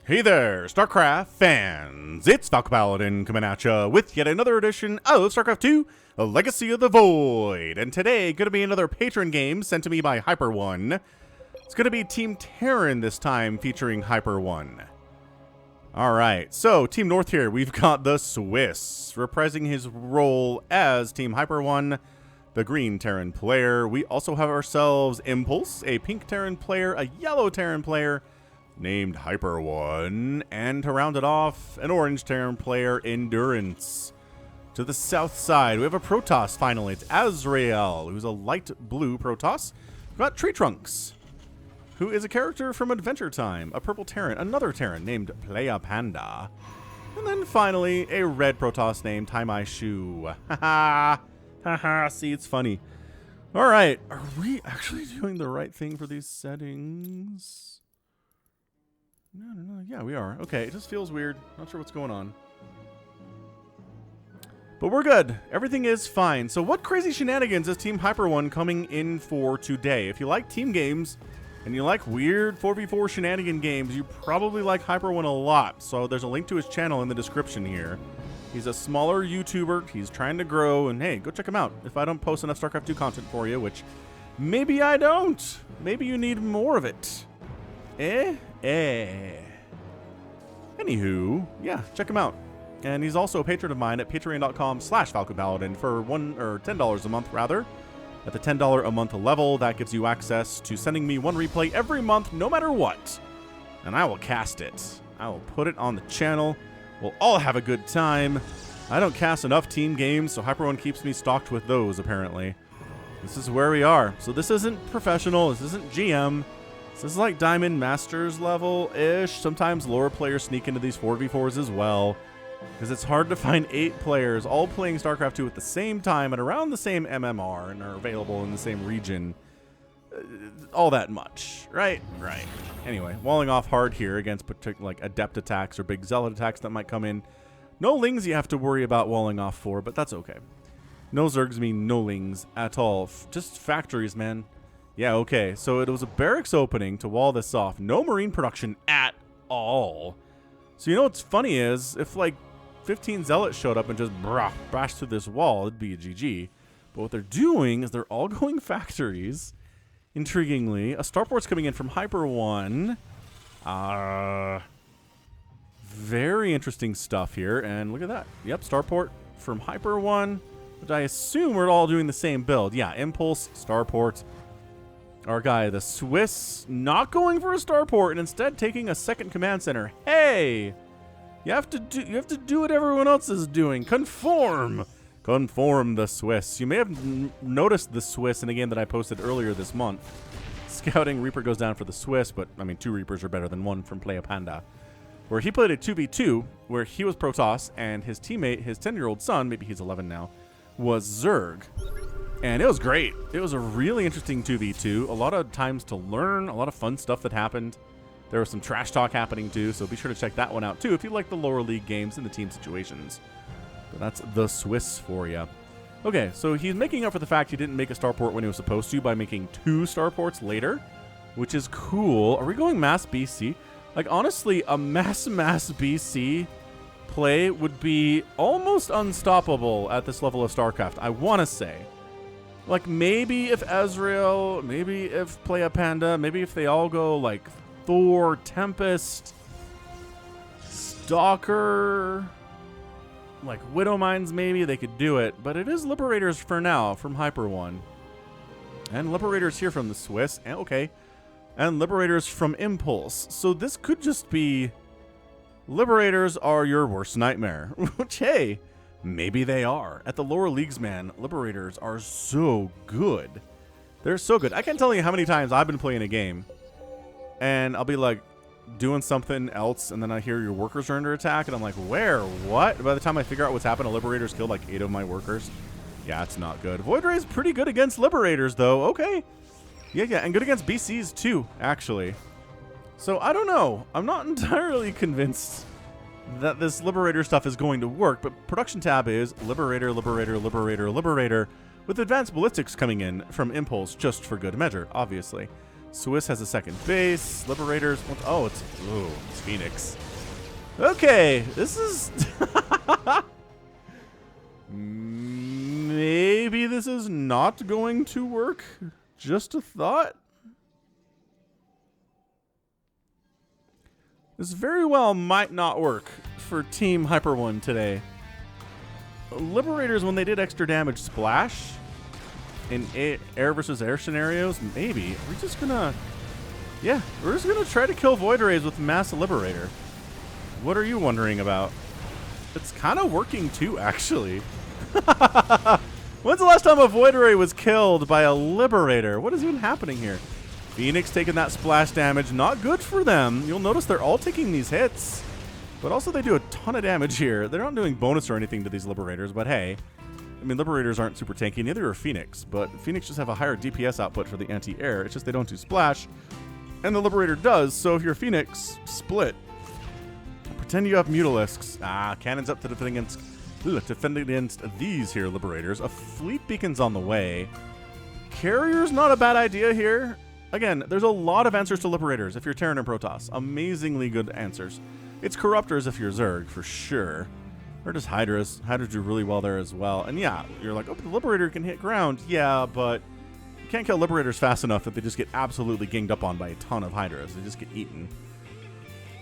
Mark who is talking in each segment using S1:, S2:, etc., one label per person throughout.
S1: Hey there, StarCraft fans! It's Falcon Paladin coming at ya with yet another edition of StarCraft 2, A Legacy of the Void. And today, gonna be another patron game sent to me by Hyper1. It's gonna be Team Terran this time, featuring Hyper1. Alright, so Team North here, we've got the Swiss, reprising his role as Team Hyper1, the green Terran player. We also have ourselves Impulse, a pink Terran player, a yellow Terran player, named Hyper1, and to round it off, an orange Terran player, Endurance. To the south side, we have a Protoss finally. It's Azrael, who's a light blue Protoss. We've got Tree Trunks, who is a character from Adventure Time, a purple Terran, another Terran named Playa Panda. And then finally, a red Protoss named Taimai Shu. Haha, haha, see, it's funny. Alright, are we actually doing the right thing for these settings? No, yeah, we are. Okay, it just feels weird. Not sure what's going on. But we're good. Everything is fine. So what crazy shenanigans is Team Hyper1 coming in for today? If you like team games and you like weird 4v4 shenanigan games, you probably like Hyper1 a lot. So there's a link to his channel in the description here. He's a smaller YouTuber. He's trying to grow. And hey, go check him out. If I don't post enough StarCraft 2 content for you, which maybe I don't. Maybe you need more of it. Anywho, yeah, check him out. And he's also a patron of mine at patreon.com/FalconPaladin for $10 a month, rather. At the $10 a month level, that gives you access to sending me one replay every month, no matter what. And I will cast it. I will put it on the channel. We'll all have a good time. I don't cast enough team games, so Hyper1 keeps me stocked with those, apparently. This is where we are. So this isn't professional. This isn't GM. This is like Diamond Masters level-ish. Sometimes lower players sneak into these 4v4s as well, because it's hard to find 8 players all playing StarCraft 2 at the same time and around the same MMR and are available in the same region all that much, right? Right. Anyway, walling off hard here against like Adept attacks or big Zealot attacks that might come in. No Lings you have to worry about walling off for, but that's okay. No Zergs mean no Lings at all. Just factories, man. Yeah, okay, so it was a barracks opening to wall this off. No marine production at all. So you know what's funny is, if like 15 Zealots showed up and just bashed through this wall, it'd be a GG. But what they're doing is they're all going factories. Intriguingly, a starport's coming in from Hyper1. Very interesting stuff here, and look at that. Yep, starport from Hyper1, which I assume we're all doing the same build. Yeah, Impulse, starport. Our guy, the Swiss, not going for a starport and instead taking a second command center. Hey, you have to do what everyone else is doing. Conform the Swiss. You may have noticed the Swiss in a game that I posted earlier this month. Scouting Reaper goes down for the Swiss, but I mean 2 Reapers are better than 1 from Playa Panda. Where he played a 2v2, where he was Protoss and his teammate, his 10-year-old son, maybe he's 11 now, was Zerg. And it was great. It was a really interesting 2v2. A lot of times to learn, a lot of fun stuff that happened. There was some trash talk happening too, so be sure to check that one out too if you like the lower league games and the team situations. But that's the Swiss for you. Okay, so he's making up for the fact he didn't make a starport when he was supposed to by making 2 starports later, which is cool. Are we going mass BC? Like, honestly, a mass BC play would be almost unstoppable at this level of StarCraft, I want to say. Like, maybe if Azrael, maybe if Playa Panda, maybe if they all go, like, Thor, Tempest, Stalker, like, Widow Mines, maybe they could do it. But it is Liberators for now from Hyper1. And Liberators here from the Swiss. And, okay. And Liberators from Impulse. So this could just be Liberators are your worst nightmare. Which, hey, maybe they are. At the lower leagues, man, Liberators are so good. They're so good. I can't tell you how many times I've been playing a game, and I'll be like doing something else, and then I hear your workers are under attack, and I'm like, where? What? By the time I figure out what's happened, a Liberator's killed like 8 of my workers. Yeah, it's not good. Void Ray's pretty good against Liberators, though. Okay. Yeah, and good against BCs, too, actually. So, I don't know. I'm not entirely convinced that this Liberator stuff is going to work, but production tab is Liberator, Liberator, Liberator, Liberator, with advanced ballistics coming in from Impulse just for good measure, obviously. Swiss has a second base. Liberators. Oh, it's Phoenix. Okay, this is... Maybe this is not going to work. Just a thought. This very well might not work for Team Hyper One today. Liberators, when they did extra damage splash in air versus air scenarios, maybe. We're just gonna try to kill Void Rays with Mass Liberator. What are you wondering about? It's kind of working too, actually. When's the last time a Void Ray was killed by a Liberator? What is even happening here? Phoenix taking that splash damage. Not good for them. You'll notice they're all taking these hits. But also they do a ton of damage here. They're not doing bonus or anything to these Liberators, but hey. I mean, Liberators aren't super tanky. Neither are Phoenix. But Phoenix just have a higher DPS output for the anti-air. It's just they don't do splash. And the Liberator does. So if you're Phoenix, split. Pretend you have Mutalisks. Cannons up to defend against these here Liberators. A fleet beacon's on the way. Carrier's not a bad idea here. Again, there's a lot of answers to Liberators if you're Terran and Protoss. Amazingly good answers. It's Corruptors if you're Zerg, for sure. Or just Hydras. Hydras do really well there as well. And yeah, you're like, oh, but the Liberator can hit ground. Yeah, but you can't kill Liberators fast enough that they just get absolutely ganged up on by a ton of Hydras. They just get eaten.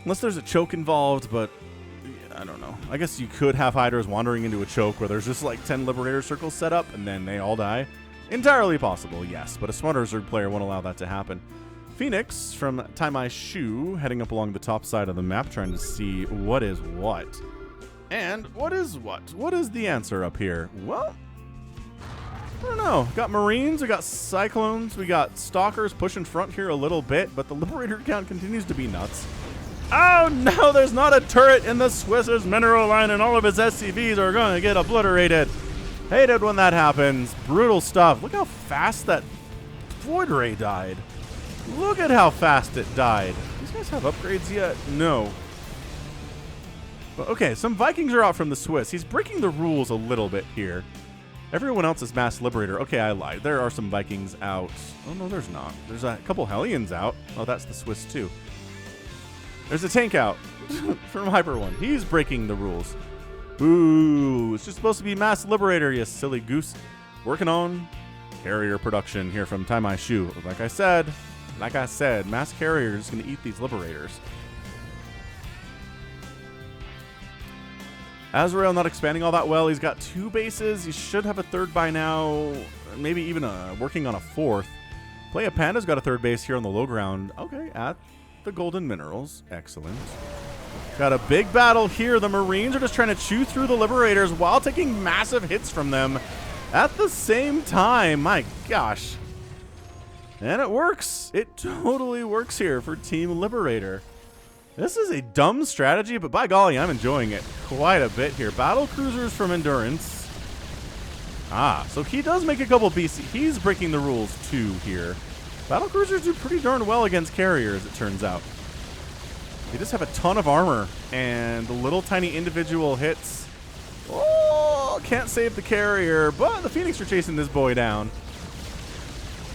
S1: Unless there's a choke involved, but yeah, I don't know. I guess you could have Hydras wandering into a choke where there's just like 10 Liberator circles set up and then they all die. Entirely possible, yes, but a smarter Zerg player won't allow that to happen. Phoenix from Taimai Shu heading up along the top side of the map trying to see what is what. And what is what? What is the answer up here? Well, I don't know. Got Marines, we got Cyclones, we got Stalkers pushing front here a little bit, but the Liberator count continues to be nuts. Oh no, there's not a turret in the Swiss's mineral line and all of his SCVs are going to get obliterated. Hated when that happens. Brutal stuff. Look how fast that Void Ray died. Look at how fast it died. These guys have upgrades yet? No. But okay, some Vikings are out from the Swiss. He's breaking the rules a little bit here. Everyone else is Mass Liberator. Okay, I lied. There are some Vikings out. Oh, no, there's not. There's a couple Hellions out. Oh, that's the Swiss, too. There's a tank out from Hyper One. He's breaking the rules. Boo! It's just supposed to be Mass Liberator, you silly goose. Working on carrier production here from Taimai Shu. Like I said, Mass Carrier is going to eat these Liberators. Azrael not expanding all that well. He's got 2 bases. He should have a 3rd by now. Maybe even working on a 4th. Playa Panda's got a 3rd base here on the low ground. Okay, at the Golden Minerals. Excellent. Got a big battle here. The Marines are just trying to chew through the Liberators while taking massive hits from them at the same time. My gosh. And it works. It totally works here for Team Liberator. This is a dumb strategy, but by golly, I'm enjoying it quite a bit here. Battle Cruisers from Endurance. So he does make a couple BC. He's breaking the rules too here. Battle Cruisers do pretty darn well against carriers, it turns out. They just have a ton of armor, and the little tiny individual hits. Oh, can't save the carrier, but the Phoenix are chasing this boy down.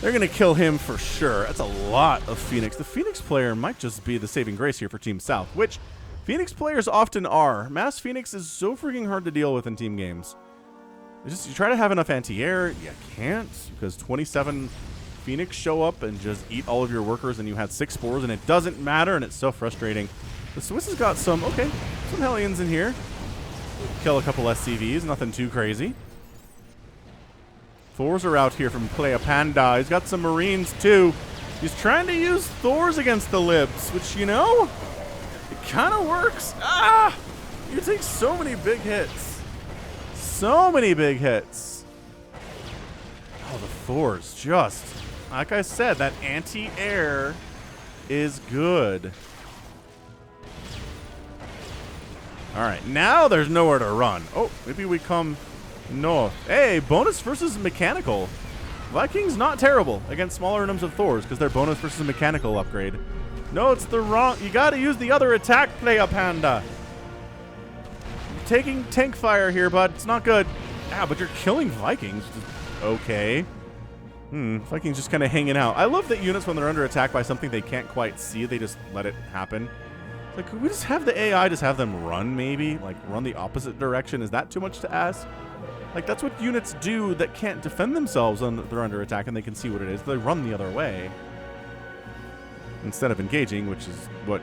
S1: They're going to kill him for sure. That's a lot of Phoenix. The Phoenix player might just be the saving grace here for Team South, which Phoenix players often are. Mass Phoenix is so freaking hard to deal with in team games. It's just, you try to have enough anti-air, you can't, because 27 Phoenix show up and just eat all of your workers, and you had 6 spores, and it doesn't matter, and it's so frustrating. The Swiss has got some Hellions in here. Kill a couple SCVs, nothing too crazy. Thors are out here from Playa Panda. He's got some Marines, too. He's trying to use Thors against the Libs, which, you know, it kind of works. You take so many big hits. So many big hits. Oh, the Thors just... Like I said, that anti-air is good. All right, now there's nowhere to run. Oh, maybe we come north. Hey, bonus versus mechanical. Vikings not terrible against smaller numbers of Thors because they're bonus versus mechanical upgrade. No, it's the wrong. You got to use the other attack, Playa Panda. You're taking tank fire here, bud. It's not good. But you're killing Vikings. Okay. Vikings just kind of hanging out. I love that units, when they're under attack by something they can't quite see, they just let it happen. Like, could we just have the AI just have them run, maybe? Like, run the opposite direction? Is that too much to ask? Like, that's what units do that can't defend themselves when they're under attack and they can see what it is. They run the other way instead of engaging, which is what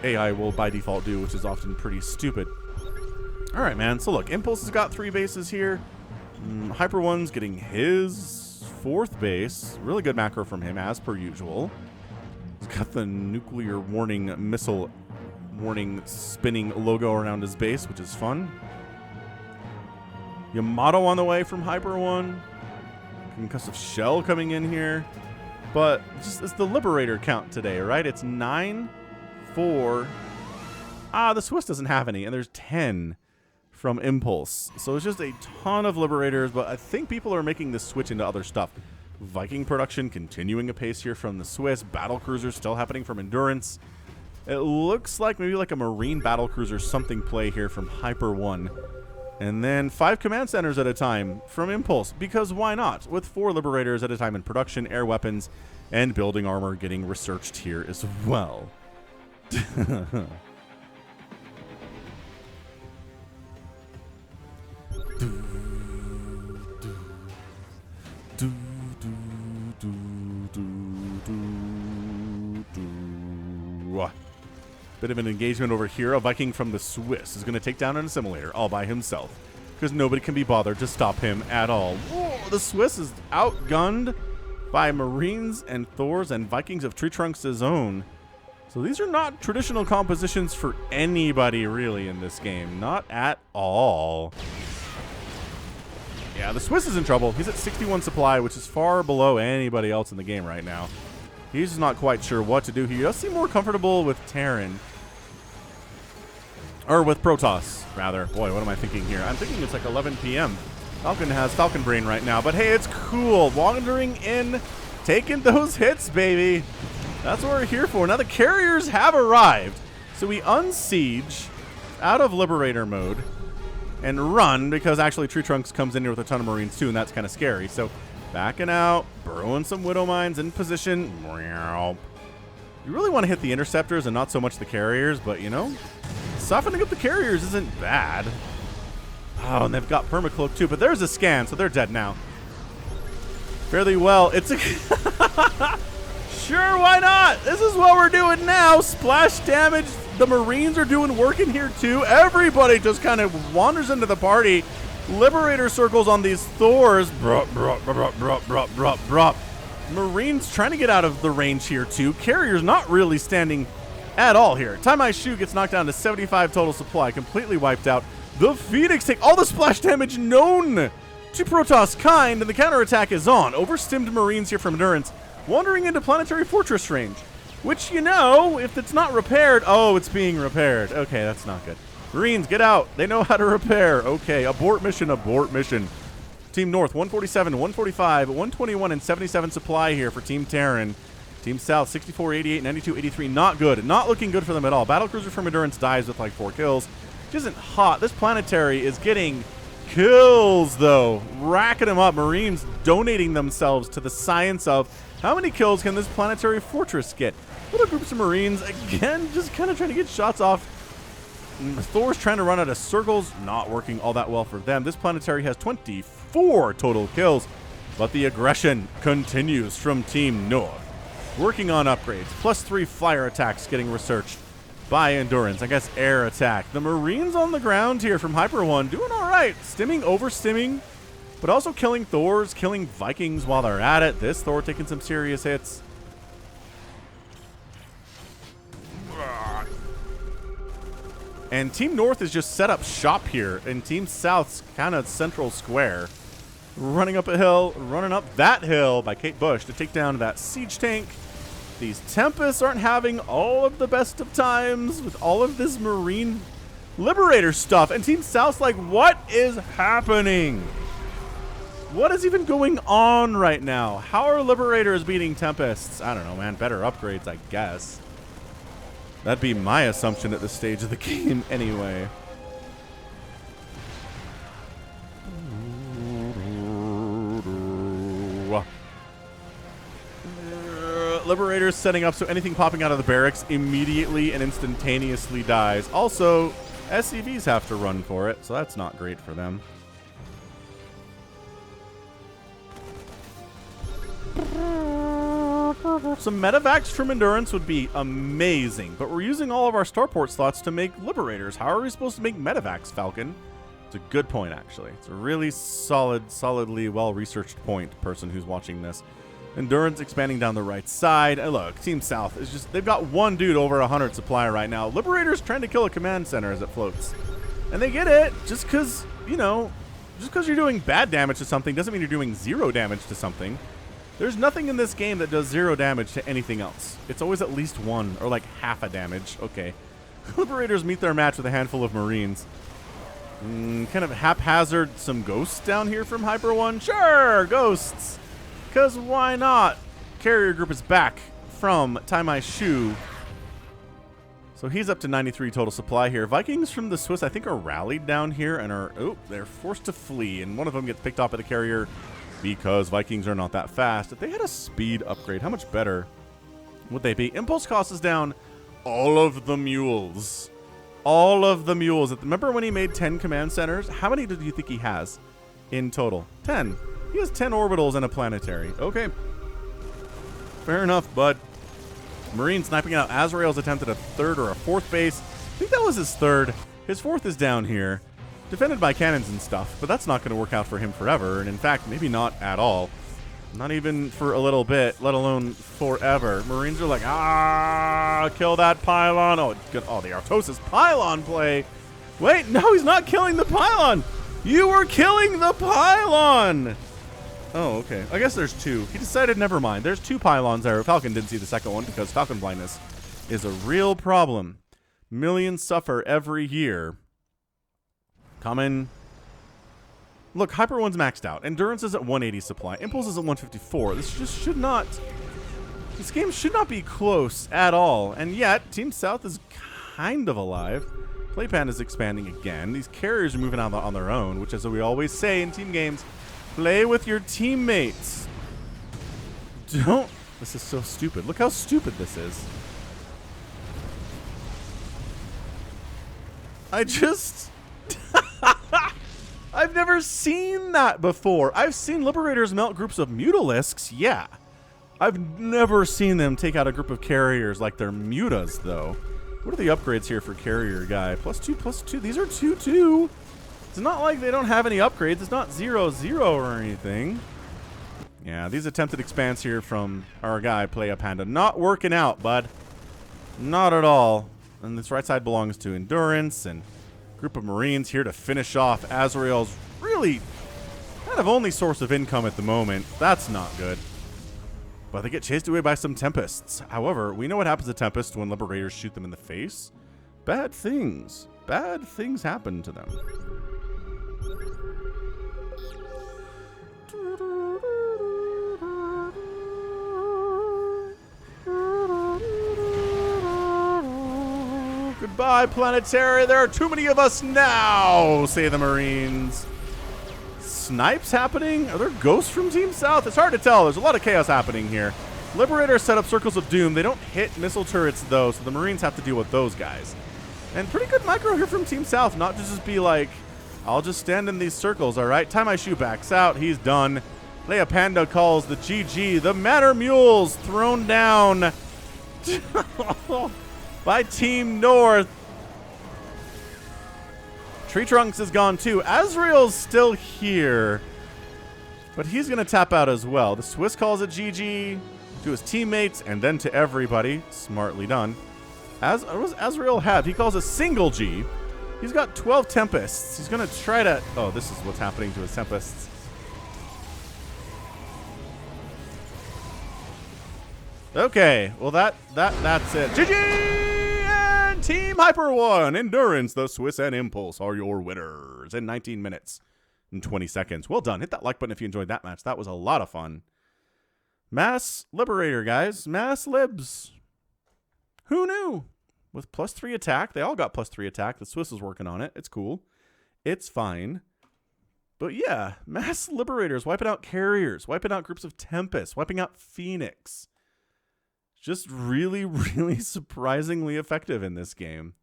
S1: AI will by default do, which is often pretty stupid. All right, man. So, look, Impulse has got 3 bases here. Hyper One's getting his 4th base. Really good macro from him, as per usual. He's got the nuclear warning missile warning spinning logo around his base, which is fun. Yamato on the way from Hyper One. Concussive Shell coming in here. But it's the Liberator count today, right? It's 9, 4. The Swiss doesn't have any, and there's 10 from Impulse. So it's just a ton of Liberators, but I think people are making this switch into other stuff. Viking production continuing apace here from the Swiss. Battlecruisers still happening from Endurance. It looks like maybe like a Marine battlecruiser something play here from Hyper One. And then 5 command centers at a time from Impulse, because why not? With 4 Liberators at a time in production, air weapons, and building armor getting researched here as well. Bit of an engagement over here. A Viking from the Swiss is going to take down an assimilator all by himself, because nobody can be bothered to stop him at all. Whoa, the Swiss is outgunned by Marines and Thors and Vikings of Tree Trunks' own. So these are not traditional compositions for anybody really in this game. Not at all. Yeah, the Swiss is in trouble. He's at 61 supply, which is far below anybody else in the game right now. He's just not quite sure what to do. He does seem more comfortable with Terran. Or with Protoss, rather. Boy, what am I thinking here? I'm thinking it's like 11 p.m. Falcon has Falcon Brain right now. But hey, it's cool. Wandering in, taking those hits, baby. That's what we're here for. Now the carriers have arrived. So we unsiege out of Liberator mode and run, because actually Tree Trunks comes in here with a ton of Marines too, and that's kind of scary. So backing out, burrowing some Widow Mines in position. You really want to hit the interceptors and not so much the carriers, but you know, softening up the carriers isn't bad. Oh, and they've got Permacloak too, but there's a scan, so they're dead now. Fairly well. It's a sure, why not? This is what we're doing now. Splash damage. The Marines are doing work in here too. Everybody just kind of wanders into the party. Liberator circles on these Thors. Marines trying to get out of the range here too. Carriers not really standing at all here. Time I Shoot gets knocked down to 75 total supply. Completely wiped out. The Phoenix take all the splash damage known to Protoss kind, and the counterattack is on. Overstimmed Marines here from Endurance, wandering into Planetary Fortress range. Which, you know, if it's not repaired... Oh, it's being repaired. Okay, that's not good. Marines, get out. They know how to repair. Okay, abort mission, abort mission. Team North, 147, 145, 121, and 77 supply here for Team Terran. Team South, 64, 88, 92, 83. Not good. Not looking good for them at all. Battlecruiser from Endurance dies with like 4 kills. Which isn't hot. This Planetary is getting kills, though. Racking them up. Marines donating themselves to the science of how many kills can this Planetary Fortress get. Little groups of Marines, again, just kind of trying to get shots off. Thor's trying to run out of circles. Not working all that well for them. This Planetary has 24 total kills. But the aggression continues from Team North. Working on upgrades. +3 flyer attacks getting researched by Endurance. I guess air attack. The Marines on the ground here from Hyper One doing all right. Stimming, over-stimming, but also killing Thors, killing Vikings while they're at it. This Thor taking some serious hits. And Team North is just set up shop here, and Team South's kind of central square. Running up a hill, running up that hill by Kate Bush to take down that siege tank. These Tempests aren't having all of the best of times with all of this Marine Liberator stuff. And Team South's like, what is happening? What is even going on right now? How are Liberators beating Tempests? I don't know, man. Better upgrades, I guess. That'd be my assumption at this stage of the game anyway. Liberators setting up so anything popping out of the barracks immediately and instantaneously dies. Also, SCVs have to run for it, so that's not great for them. Some medevacs from Endurance would be amazing, but we're using all of our starport slots to make Liberators. How are we supposed to make medevacs, Falcon? It's a good point, actually. It's a really solidly well-researched point, person who's watching this. Endurance expanding down the right side. And look, Team South is just, they've got one dude over 100 supply right now. Liberators trying to kill a command center as it floats. And they get it just because, you know, just because you're doing bad damage to something doesn't mean you're doing 0 damage to something. There's nothing in this game that does 0 damage to anything else. It's always at least 1 or like half a damage. Okay. Liberators meet their match with a handful of Marines. Kind of haphazard some ghosts down here from Hyper 1. Sure, ghosts. Because why not? Carrier group is back from Tie My Shoe. So he's up to 93 total supply here. Vikings from the Swiss, I think, are rallied down here and are, oh, they're forced to flee. And one of them gets picked off by the carrier because Vikings are not that fast. If they had a speed upgrade, how much better would they be? Impulse cost is down all of the mules. All of the mules. Remember when he made 10 command centers? How many do you think he has in total? 10. He has 10 orbitals and a planetary. Okay. Fair enough, bud. Marine sniping out. Azrael's attempted a 3rd or a 4th base. I think that was his 3rd. His 4th is down here. Defended by cannons and stuff, but that's not going to work out for him forever. And in fact, maybe not at all. Not even for a little bit, let alone forever. Marines are like, ah, kill that pylon. Oh, good. Oh, the Artosis pylon play. Wait, no, he's not killing the pylon. You were killing the pylon. Oh, okay. I guess there's 2. He decided, never mind. There's 2 pylons there. Falcon didn't see the second one because Falcon blindness is a real problem. Millions suffer every year. Coming. Look, Hyper 1's maxed out. Endurance is at 180 supply. Impulse is at 154. This just should not... This game should not be close at all. And yet, Team South is kind of alive. Playpan is expanding again. These carriers are moving out on their own, which, as we always say in team games, play with your teammates. Don't... This is so stupid. Look how stupid this is. I just... I've never seen that before. I've seen Liberators melt groups of Mutalisks, yeah. I've never seen them take out a group of carriers like they're mutas, though. What are the upgrades here for carrier guy? +2, +2. These are 2-2. It's not like they don't have any upgrades. It's not 0-0 or anything. Yeah, these attempted expands here from our guy, Playa Panda. Not working out, bud. Not at all. And this right side belongs to Endurance and group of Marines here to finish off Azrael's really kind of only source of income at the moment. That's not good. But they get chased away by some Tempests. However, we know what happens to Tempests when Liberators shoot them in the face. Bad things. Bad things happen to them. Goodbye, Planetary. There are too many of us now, say the Marines. Snipes happening? Are there ghosts from Team South? It's hard to tell. There's a lot of chaos happening here. Liberators set up circles of doom. They don't hit missile turrets, though, so the Marines have to deal with those guys. And pretty good micro here from Team South. Not to just be like, I'll just stand in these circles, all right? Tie My Shoe backs out. He's done. Leia Panda calls the GG. The Manor Mules thrown down by Team North. Tree Trunks is gone too. Azrael's still here, but he's going to tap out as well. The Swiss calls it GG to his teammates and then to everybody. Smartly done. What does Azrael have? He calls a single G. He's got 12 Tempests. He's going to try to... Oh, this is what's happening to his Tempests. Okay, well that's it. GG! And Team Hyper 1, Endurance, the Swiss, and Impulse are your winners in 19 minutes and 20 seconds. Well done. Hit that like button if you enjoyed that match. That was a lot of fun. Mass Liberator, guys. Mass Libs. Who knew? With +3 attack. They all got +3 attack. The Swiss is working on it. It's cool. It's fine. But yeah, mass Liberators, wiping out carriers, wiping out groups of Tempest, wiping out Phoenix. Just really, really surprisingly effective in this game.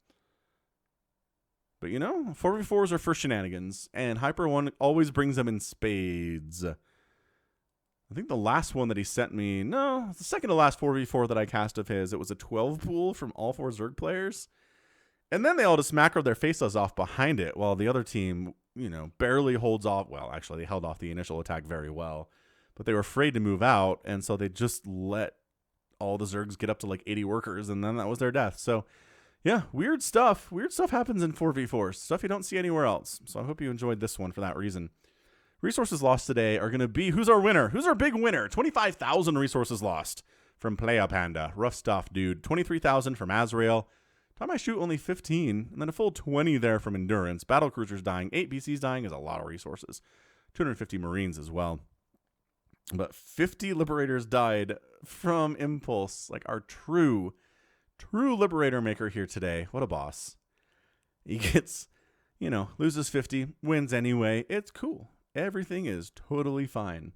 S1: But you know, 4v4s are for shenanigans, and Hyper 1 always brings them in spades. I think the last one that he sent me, no, the second to last 4v4 that I cast of his, it was a 12 pool from all 4 Zerg players. And then they all just macroed their faces off behind it while the other team, you know, barely holds off. Well, actually, they held off the initial attack very well. But they were afraid to move out, and so they just let all the Zergs get up to like 80 workers, and then that was their death. So yeah, weird stuff. Weird stuff happens in 4v4s. Stuff you don't see anywhere else. So I hope you enjoyed this one for that reason. Resources lost today are going to be, who's our winner? Who's our big winner? 25,000 resources lost from Playa Panda. Rough stuff, dude. 23,000 from Azrael. Time I shoot, only 15. And then a full 20 there from Endurance. Battle Cruisers dying. 8 BCs dying is a lot of resources. 250 Marines as well. But 50 Liberators died from Impulse. Like our true Liberator maker here today. What a boss. He gets, you know, loses 50, wins anyway. It's cool. Everything is totally fine.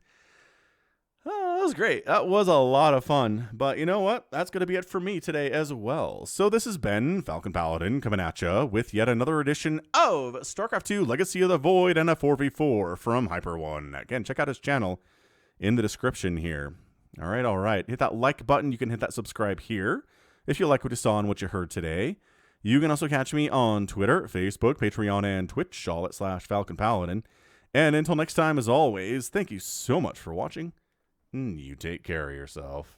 S1: Oh, that was great. That was a lot of fun. But you know what? That's going to be it for me today as well. So this has been Falcon Paladin coming at you with yet another edition of StarCraft 2 Legacy of the Void and a 4v4 from Hyper 1. Again, check out his channel in the description here. All right. Hit that like button. You can hit that subscribe here if you like what you saw and what you heard today. You can also catch me on Twitter, Facebook, Patreon, and Twitch, all at /Falcon Paladin. And until next time, as always, thank you so much for watching. You take care of yourself.